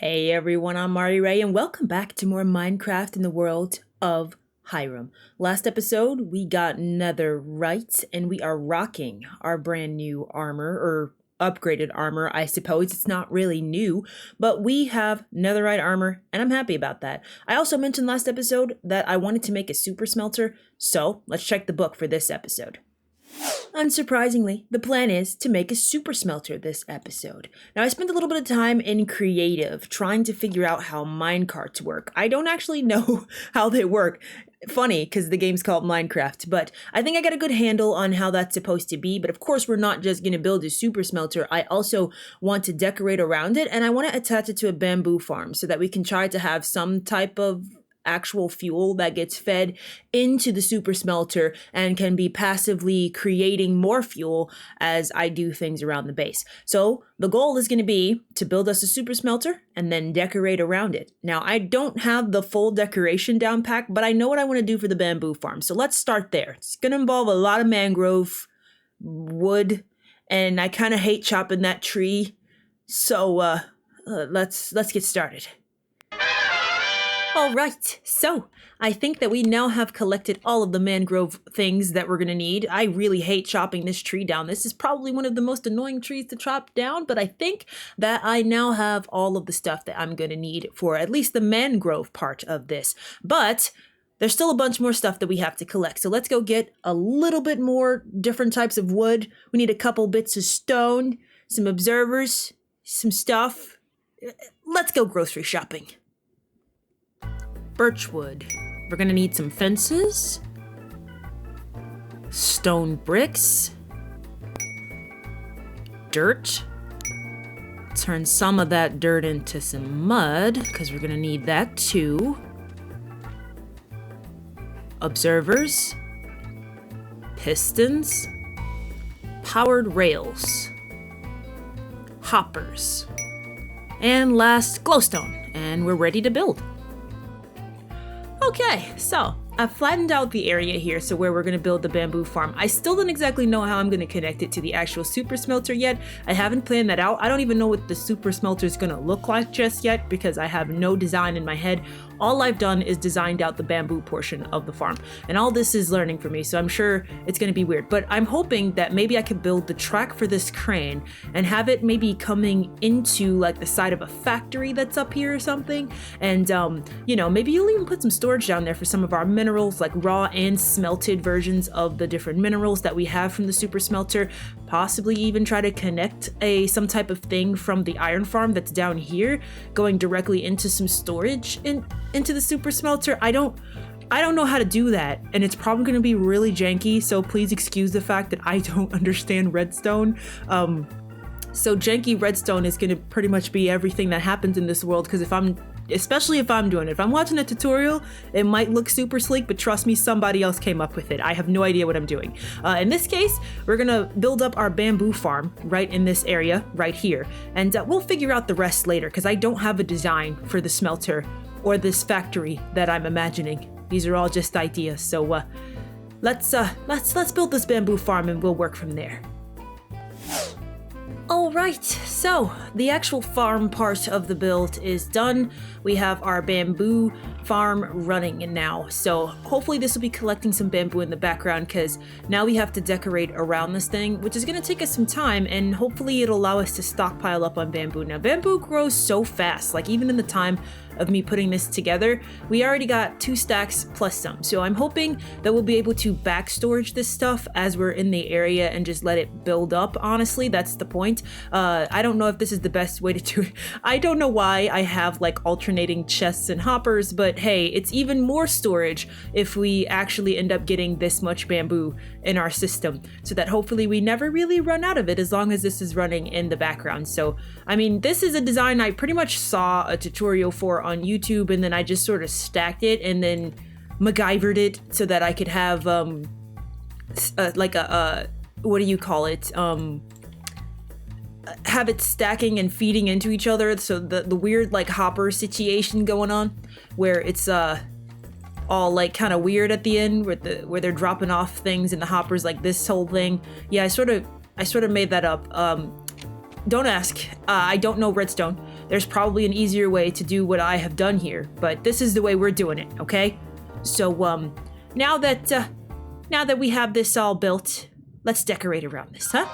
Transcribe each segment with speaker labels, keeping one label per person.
Speaker 1: Hey everyone, I'm Mari Ray, and welcome back to more Minecraft in the world of Hiram. Last episode, we got netherite, and we are rocking our brand new armor, or upgraded armor, I suppose. It's not really new, but we have netherite armor, and I'm happy about that. I also mentioned last episode that I wanted to make a super smelter, so let's check the book for this episode. Unsurprisingly, the plan is to make a super smelter this episode. Now, I spent a little bit of time in creative trying to figure out how minecarts work. I don't actually know how they work. Funny, because the game's called Minecraft, but I think I got a good handle on how that's supposed to be. But of course, we're not just going to build a super smelter. I also want to decorate around it, and I want to attach it to a bamboo farm so that we can try to have some type of actual fuel that gets fed into the super smelter and can be passively creating more fuel as I do things around the base. So the goal is going to be to build us a super smelter and then decorate around it. Now, I don't have the full decoration down pack, but I know what I want to do for the bamboo farm. So let's start there. It's going to involve a lot of mangrove wood, and I kind of hate chopping that tree. So let's get started. All right, so I think that we now have collected all of the mangrove things that we're going to need. I really hate chopping this tree down. This is probably one of the most annoying trees to chop down, but I think that I now have all of the stuff that I'm going to need for at least the mangrove part of this. But there's still a bunch more stuff that we have to collect. So let's go get a little bit more different types of wood. We need a couple bits of stone, some observers, some stuff. Let's go grocery shopping. Birchwood. We're gonna need some fences, stone bricks, dirt. Turn some of that dirt into some mud, because we're gonna need that too. Observers, pistons, powered rails, hoppers, and last, glowstone, and we're ready to build. Okay, so I've flattened out the area here, so where we're going to build the bamboo farm. I still don't exactly know how I'm going to connect it to the actual super smelter yet. I haven't planned that out. I don't even know what the super smelter is going to look like just yet because I have no design in my head. All I've done is designed out the bamboo portion of the farm, and all this is learning for me, so I'm sure it's going to be weird. But I'm hoping that maybe I could build the track for this crane and have it maybe coming into like the side of a factory that's up here or something. And you know, maybe you'll even put some storage down there for some of our minerals, like raw and smelted versions of the different minerals that we have from the super smelter. Possibly even try to connect some type of thing from the iron farm that's down here going directly into some storage into the super smelter. I don't know how to do that, and it's probably going to be really janky, so please excuse the fact that I don't understand redstone. So janky redstone is going to pretty much be everything that happens in this world, because especially if I'm doing it. If I'm watching a tutorial, it might look super sleek, but trust me, somebody else came up with it. I have no idea what I'm doing. In this case, we're gonna build up our bamboo farm right in this area, right here. And we'll figure out the rest later, because I don't have a design for the smelter or this factory that I'm imagining. These are all just ideas. So let's build this bamboo farm and we'll work from there. Alright, so the actual farm part of the build is done. We have our bamboo farm running now, so hopefully this will be collecting some bamboo in the background, because now we have to decorate around this thing, which is going to take us some time, and hopefully it'll allow us to stockpile up on bamboo. Now, bamboo grows so fast, like even in the time of me putting this together, we already got 2 stacks plus some. So I'm hoping that we'll be able to back storage this stuff as we're in the area and just let it build up. Honestly, that's the point. I don't know if this is the best way to do it. I don't know why I have like alternating chests and hoppers, but hey, it's even more storage if we actually end up getting this much bamboo in our system, so that hopefully we never really run out of it as long as this is running in the background. So, I mean, this is a design I pretty much saw a tutorial for on YouTube, and then I just sort of stacked it and then MacGyvered it so that I could have like a what do you call it, have it stacking and feeding into each other. So the weird like hopper situation going on where it's all like kind of weird at the end where they're dropping off things in the hoppers, like this whole thing. Yeah, I sort of made that up. Don't ask. I don't know redstone. there's probably an easier way to do what I have done here, but this is the way we're doing it, okay? So, now that we have this all built, let's decorate around this, huh?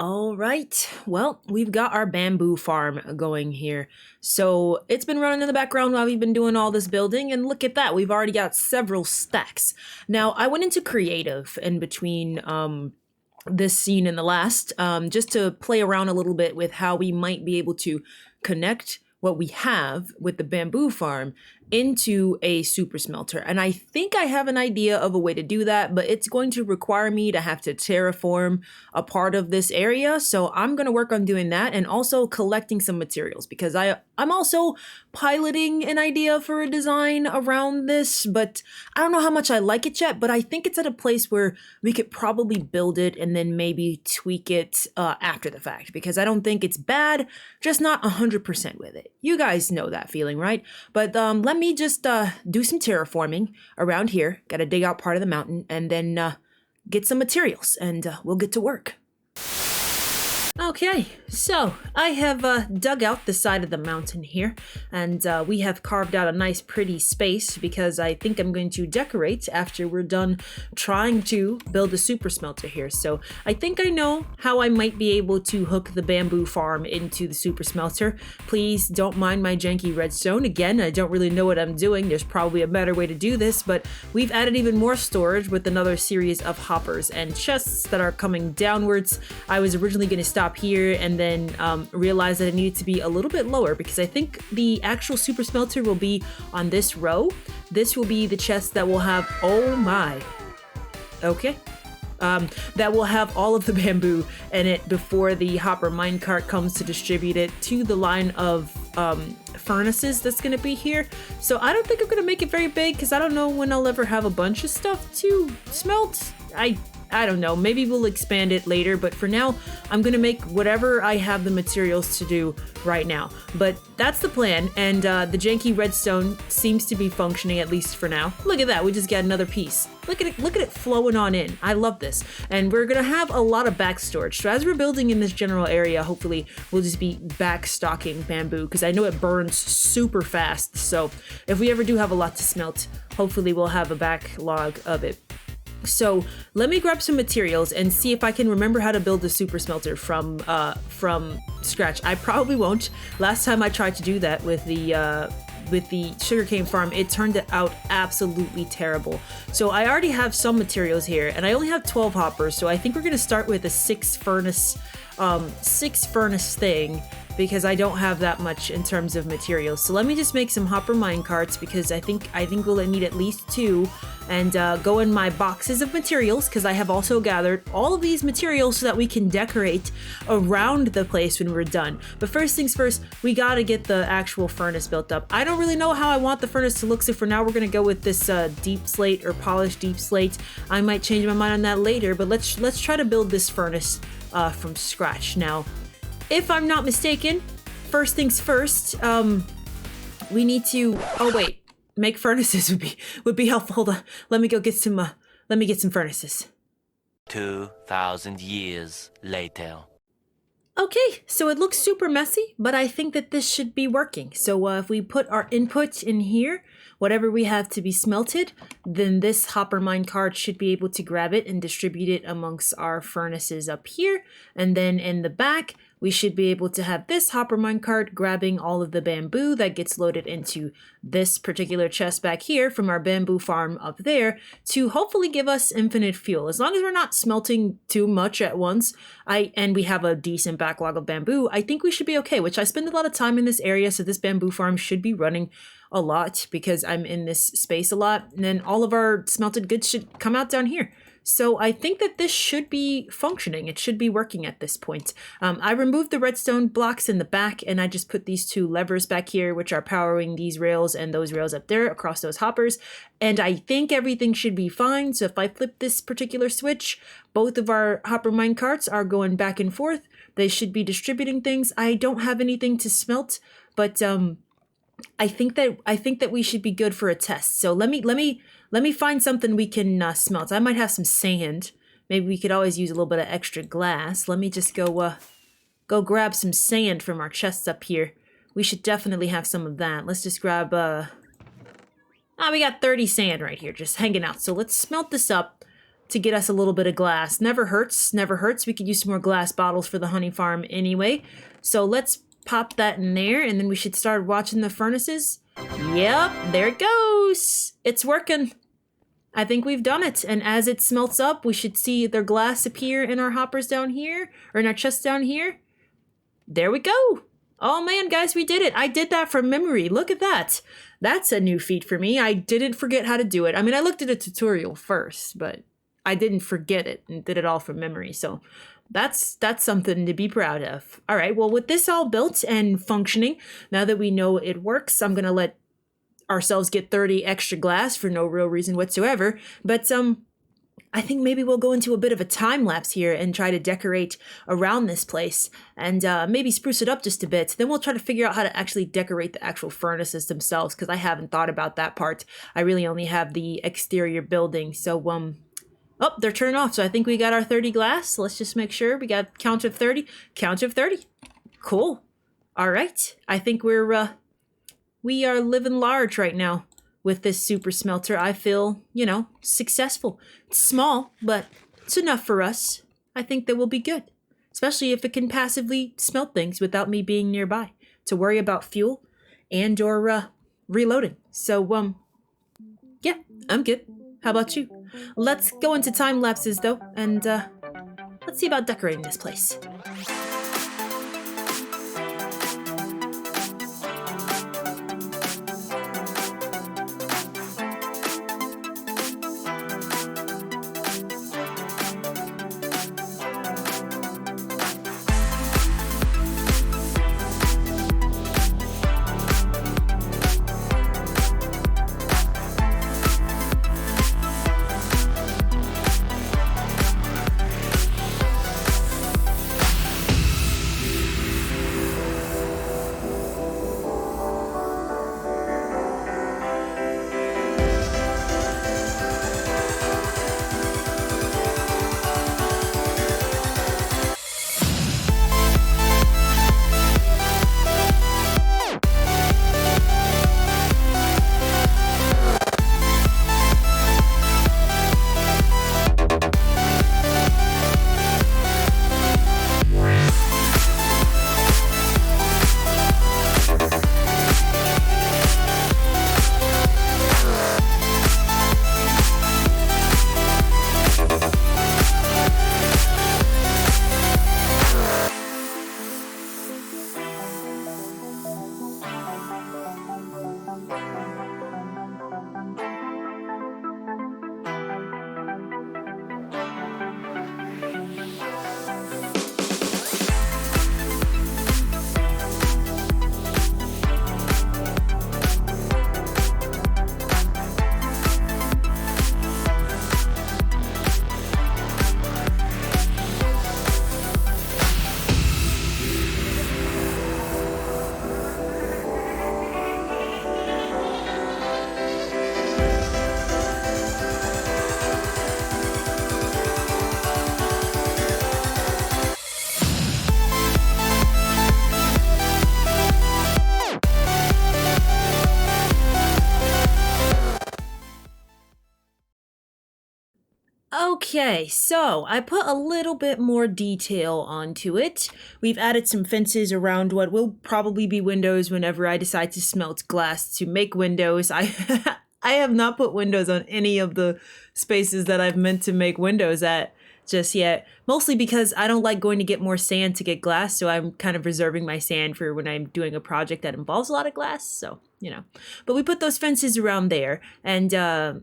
Speaker 1: All right, well, we've got our bamboo farm going here. So it's been running in the background while we've been doing all this building, and look at that, we've already got several stacks. Now, I went into creative in between this scene and the last, just to play around a little bit with how we might be able to connect what we have with the bamboo farm into a super smelter. And I think I have an idea of a way to do that, but it's going to require me to have to terraform a part of this area. So I'm going to work on doing that and also collecting some materials, because I'm also piloting an idea for a design around this, but I don't know how much I like it yet, but I think it's at a place where we could probably build it and then maybe tweak it after the fact, because I don't think it's bad, just not 100% with it. You guys know that feeling, right? But let me just do some terraforming around here. Gotta dig out part of the mountain and then get some materials, and we'll get to work. Okay, so I have dug out the side of the mountain here, and we have carved out a nice pretty space because I think I'm going to decorate after we're done trying to build a super smelter here. So I think I know how I might be able to hook the bamboo farm into the super smelter. Please don't mind my janky redstone. Again, I don't really know what I'm doing. There's probably a better way to do this, but we've added even more storage with another series of hoppers and chests that are coming downwards. I was originally going to stop here and then realized that it needed to be a little bit lower because I think the actual super smelter will be on this row. This will be the chest that will have, oh my, okay. That will have all of the bamboo in it before the hopper minecart comes to distribute it to the line of furnaces that's going to be here. So I don't think I'm going to make it very big because I don't know when I'll ever have a bunch of stuff to smelt. I don't know, maybe we'll expand it later, but for now, I'm gonna make whatever I have the materials to do right now. But that's the plan, and the janky redstone seems to be functioning, at least for now. Look at that, we just got another piece. Look at it flowing on in. I love this. And we're gonna have a lot of back storage. So as we're building in this general area, hopefully we'll just be back stocking bamboo, because I know it burns super fast. So if we ever do have a lot to smelt, hopefully we'll have a backlog of it. So let me grab some materials and see if I can remember how to build a super smelter from scratch. I probably won't. Last time I tried to do that with the with the sugarcane farm, it turned out absolutely terrible. So I already have some materials here, and I only have 12 hoppers, so I think we're gonna start with a six furnace thing, because I don't have that much in terms of materials. So let me just make some hopper mine carts, because I think we'll need at least 2, and go in my boxes of materials, because I have also gathered all of these materials so that we can decorate around the place when we're done. But first things first, we gotta get the actual furnace built up. I don't really know how I want the furnace to look, so for now we're gonna go with this deep slate or polished deep slate. I might change my mind on that later, but let's try to build this furnace from scratch. Now, if I'm not mistaken, first things first, we need to, oh wait, make furnaces would be helpful. Hold on, let me get some furnaces.
Speaker 2: 2,000 years later.
Speaker 1: Okay, so it looks super messy, but I think that this should be working. So if we put our input in here, whatever we have to be smelted, then this hopper mine cart should be able to grab it and distribute it amongst our furnaces up here. And then in the back, we should be able to have this hopper mine cart grabbing all of the bamboo that gets loaded into this particular chest back here from our bamboo farm up there to hopefully give us infinite fuel. As long as we're not smelting too much at once, and we have a decent backlog of bamboo, I think we should be okay, which I spend a lot of time in this area, so this bamboo farm should be running a lot because I'm in this space a lot, and then all of our smelted goods should come out down here. So I think that this should be functioning. It should be working at this point. I removed the redstone blocks in the back, and I just put these 2 levers back here, which are powering these rails and those rails up there across those hoppers. And I think everything should be fine. So if I flip this particular switch, both of our hopper mine carts are going back and forth. They should be distributing things. I don't have anything to smelt, but I think that we should be good for a test. So let me find something we can smelt. I might have some sand. Maybe we could always use a little bit of extra glass. Let me just go grab some sand from our chests up here. We should definitely have some of that. Let's just grab we got 30 sand right here just hanging out. So let's smelt this up to get us a little bit of glass. Never hurts, never hurts. We could use some more glass bottles for the honey farm anyway. So let's pop that in there, and then we should start watching the furnaces. Yep, there it goes. It's working. I think we've done it. And as it smelts up, we should see their glass appear in our hoppers down here, or in our chests down here. There we go. Oh man, guys, we did it. I did that from memory. Look at that. That's a new feat for me. I didn't forget how to do it. I mean, I looked at a tutorial first, but I didn't forget it and did it all from memory. So that's something to be proud of. All right, well, with this all built and functioning, now that we know it works, I'm gonna let ourselves get 30 extra glass for no real reason whatsoever. But I think maybe we'll go into a bit of a time lapse here and try to decorate around this place and maybe spruce it up just a bit. Then we'll try to figure out how to actually decorate the actual furnaces themselves, because I haven't thought about that part. I really only have the exterior building. So oh, they're turning off. So I think we got our 30 glass. Let's just make sure we got count of 30. Count of 30. Cool. All right. I think we are living large right now with this super smelter. I feel, successful. It's small, but it's enough for us. I think that will be good, especially if it can passively smelt things without me being nearby to worry about fuel and or reloading. So, yeah, I'm good. How about you? Let's go into time lapses though, and let's see about decorating this place. Okay, so I put a little bit more detail onto it. We've added some fences around what will probably be windows whenever I decide to smelt glass to make windows. I I have not put windows on any of the spaces that I've meant to make windows at just yet, mostly because I don't like going to get more sand to get glass, so I'm kind of reserving my sand for when I'm doing a project that involves a lot of glass, so, you know. But we put those fences around there, and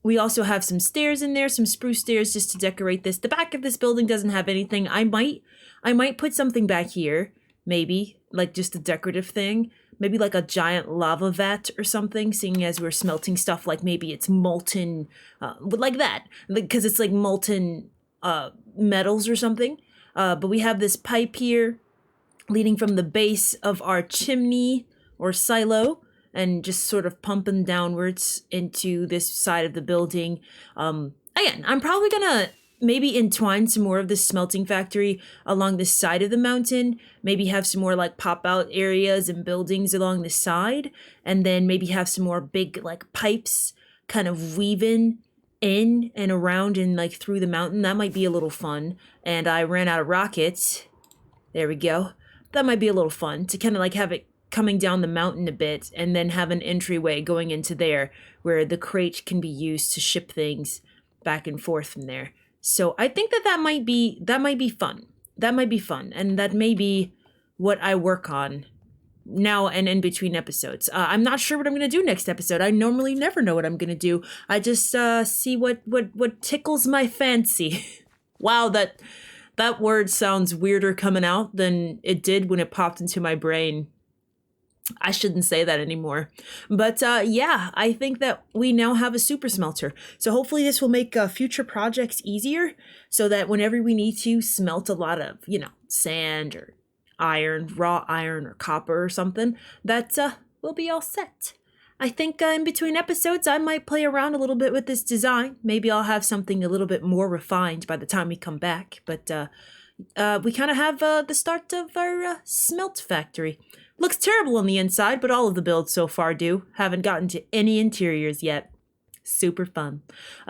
Speaker 1: we also have some stairs in there, some spruce stairs just to decorate this. The back of this building doesn't have anything. I might put something back here, maybe, like just a decorative thing. Maybe like a giant lava vat or something, seeing as we're smelting stuff, like maybe it's molten, like that, because it's like molten metals or something. But we have this pipe here leading from the base of our chimney or silo and just sort of pumping downwards into this side of the building. Again, I'm probably gonna maybe entwine some more of the smelting factory along the side of the mountain, maybe have some more like pop out areas and buildings along the side, and then maybe have some more big like pipes kind of weaving in and around and like through the mountain. That might be a little fun. And I ran out of rockets. There we go. That might be a little fun to kind of like have it coming down the mountain a bit and then have an entryway going into there where the crate can be used to ship things back and forth from there. So I think that might be fun. That might be fun, and that may be what I work on now and in between episodes. I'm not sure what I'm gonna do next episode. I normally never know what I'm gonna do. I just see what tickles my fancy. Wow, that word sounds weirder coming out than it did when it popped into my brain. I shouldn't say that anymore. But yeah, I think that we now have a super smelter. So hopefully this will make future projects easier so that whenever we need to smelt a lot of, sand or iron, raw iron or copper or something, that we'll be all set. I think in between episodes, I might play around a little bit with this design. Maybe I'll have something a little bit more refined by the time we come back. But we kind of have the start of our smelt factory. Looks terrible on the inside, but all of the builds so far do. Haven't gotten to any interiors yet. Super fun.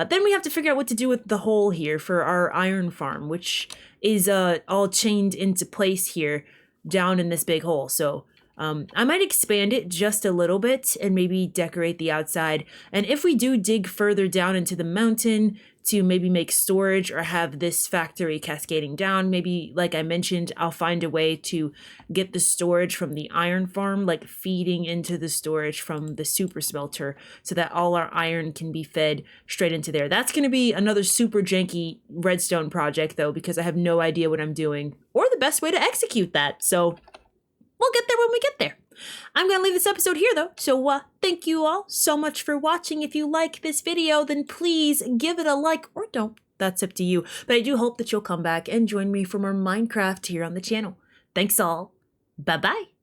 Speaker 1: Then we have to figure out what to do with the hole here for our iron farm, which is all chained into place here down in this big hole. So I might expand it just a little bit and maybe decorate the outside. And if we do dig further down into the mountain to maybe make storage or have this factory cascading down, maybe like I mentioned, I'll find a way to get the storage from the iron farm, like feeding into the storage from the super smelter so that all our iron can be fed straight into there. That's going to be another super janky redstone project though, because I have no idea what I'm doing or the best way to execute that. So we'll get there when we get there. I'm going to leave this episode here, though, so thank you all so much for watching. If you like this video, then please give it a like or don't. That's up to you. But I do hope that you'll come back and join me for more Minecraft here on the channel. Thanks all. Bye-bye.